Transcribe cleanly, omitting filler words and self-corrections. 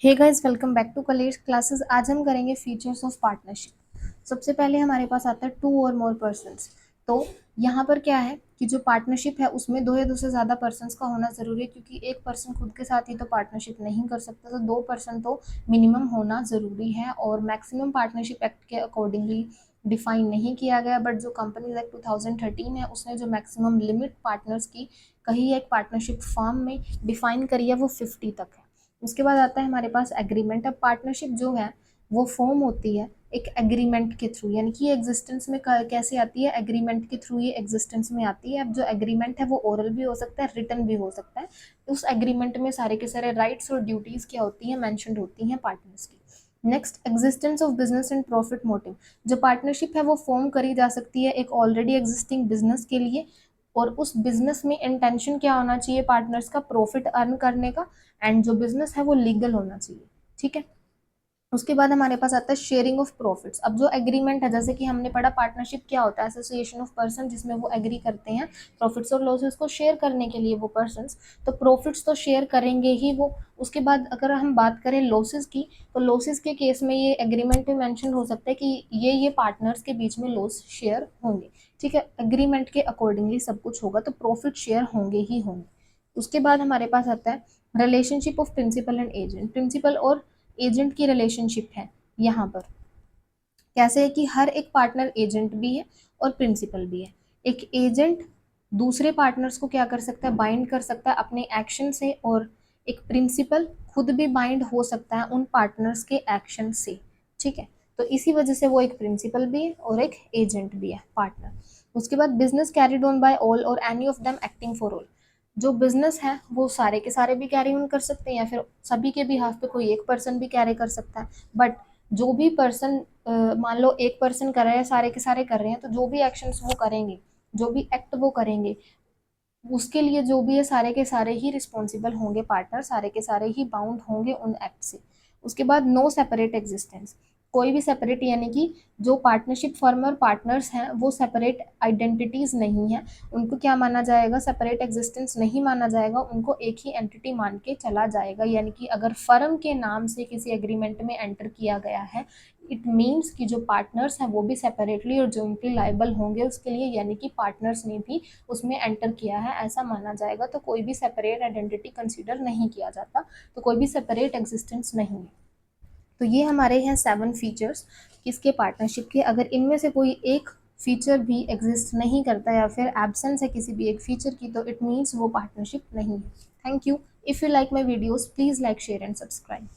Hey guys, welcome back to college classes. आज हम करेंगे फीचर्स ऑफ पार्टनरशिप। सबसे पहले हमारे पास आता है टू और मोर पर्सन्स। तो यहाँ पर क्या है कि जो पार्टनरशिप है उसमें दो या दो से ज़्यादा पर्सन्स का होना ज़रूरी है, क्योंकि एक पर्सन खुद के साथ ही तो पार्टनरशिप नहीं कर सकता, तो दो पर्सन तो मिनिमम होना ज़रूरी है। और मैक्सिमम पार्टनरशिप एक्ट के अकॉर्डिंगली डिफाइन नहीं किया गया, बट जो कंपनीज एक्ट 2013 है उसने जो मैक्सिमम लिमिट पार्टनर्स की कही है एक पार्टनरशिप फॉर्म में डिफाइन करी है वो 50 तक है। उसके बाद आता है हमारे पास एग्रीमेंट। अब पार्टनरशिप जो है वो फॉर्म होती है एक एग्रीमेंट के थ्रू, यानी कि एग्जिस्टेंस में कैसे आती है, एग्रीमेंट के थ्रू ये एग्जिस्टेंस में आती है। अब जो एग्रीमेंट है वो ओरल भी हो सकता है, रिटन भी हो सकता है। उस एग्रीमेंट में सारे के सारे राइट्स और ड्यूटीज क्या होती हैं, मैंशनड होती हैं पार्टनर्स की। Next, existence of business and profit motive. जो पार्टनरशिप है वो फॉर्म करी जा सकती है एक ऑलरेडी एग्जिस्टिंग बिजनेस के लिए, और उस बिजनेस में इंटेंशन क्या होना चाहिए पार्टनर्स का, प्रॉफिट अर्न करने का। एंड जो बिजनेस है वो लीगल होना चाहिए। ठीक है। उसके बाद हमारे पास आता है शेयरिंग ऑफ प्रॉफिट्स। अब जो एग्रीमेंट है, जैसे कि हमने पढ़ा पार्टनरशिप क्या होता है, एसोसिएशन ऑफ पर्सन जिसमें वो एग्री करते हैं प्रॉफिट्स और लॉसेस को शेयर करने के लिए वो पर्सन्स। तो प्रॉफिट्स तो शेयर करेंगे ही वो। उसके बाद अगर हम बात करें लॉसेस की, तो लॉसेस के केस में ये एग्रीमेंट में मेंशन हो सकता है कि ये पार्टनर्स के बीच में लॉस शेयर होंगे। ठीक है, एग्रीमेंट के अकॉर्डिंगली सब कुछ होगा, तो प्रॉफिट शेयर होंगे ही होंगे। उसके बाद हमारे पास आता है relationship of principal and agent. Principal और एजेंट की रिलेशनशिप है यहाँ पर। कैसे है कि हर एक पार्टनर एजेंट भी है और प्रिंसिपल भी है। एक एजेंट दूसरे पार्टनर्स को क्या कर सकता है, बाइंड कर सकता है अपने एक्शन से, और एक प्रिंसिपल खुद भी बाइंड हो सकता है उन पार्टनर्स के एक्शन से। ठीक है, तो इसी वजह से वो एक प्रिंसिपल भी है और एक एजेंट भी है पार्टनर। उसके बाद business carried on by all और any of them acting for all. जो बिजनेस है वो सारे के सारे भी कैरी ऑन कर सकते हैं, या फिर सभी के भी हाथ पे कोई एक पर्सन भी कैरी कर सकता है। बट जो भी पर्सन, मान लो एक पर्सन कर रहा है, सारे के सारे कर रहे हैं, तो जो भी एक्शंस वो करेंगे, जो भी एक्ट वो करेंगे, उसके लिए जो भी है सारे के सारे ही रिस्पॉन्सिबल होंगे पार्टनर, सारे के सारे ही बाउंड होंगे उन एक्ट से। उसके बाद नो सेपरेट एग्जिस्टेंस। कोई भी सेपरेट, यानी कि जो पार्टनरशिप फर्म और पार्टनर्स हैं वो सेपरेट आइडेंटिटीज नहीं है, उनको क्या माना जाएगा, सेपरेट एग्जिस्टेंस नहीं माना जाएगा, उनको एक ही एंटिटी मान के चला जाएगा। यानी कि अगर फर्म के नाम से किसी एग्रीमेंट में एंटर किया गया है, इट मीन्स कि जो पार्टनर्स हैं वो भी सेपरेटली और जॉइंटली लाइबल होंगे उसके लिए, यानी कि पार्टनर्स ने भी उसमें एंटर किया है ऐसा माना जाएगा। तो कोई भी सेपरेट आइडेंटिटी कंसीडर नहीं किया जाता, तो कोई भी सेपरेट एग्जिस्टेंस नहीं है। तो ये हमारे हैं 7 फीचर्स किसके, पार्टनरशिप के। अगर इनमें से कोई एक फीचर भी एग्जिस्ट नहीं करता या फिर एब्सेंस है किसी भी एक फीचर की, तो इट मीन्स वो पार्टनरशिप नहीं है। Thank you. If you like my videos please like share and subscribe.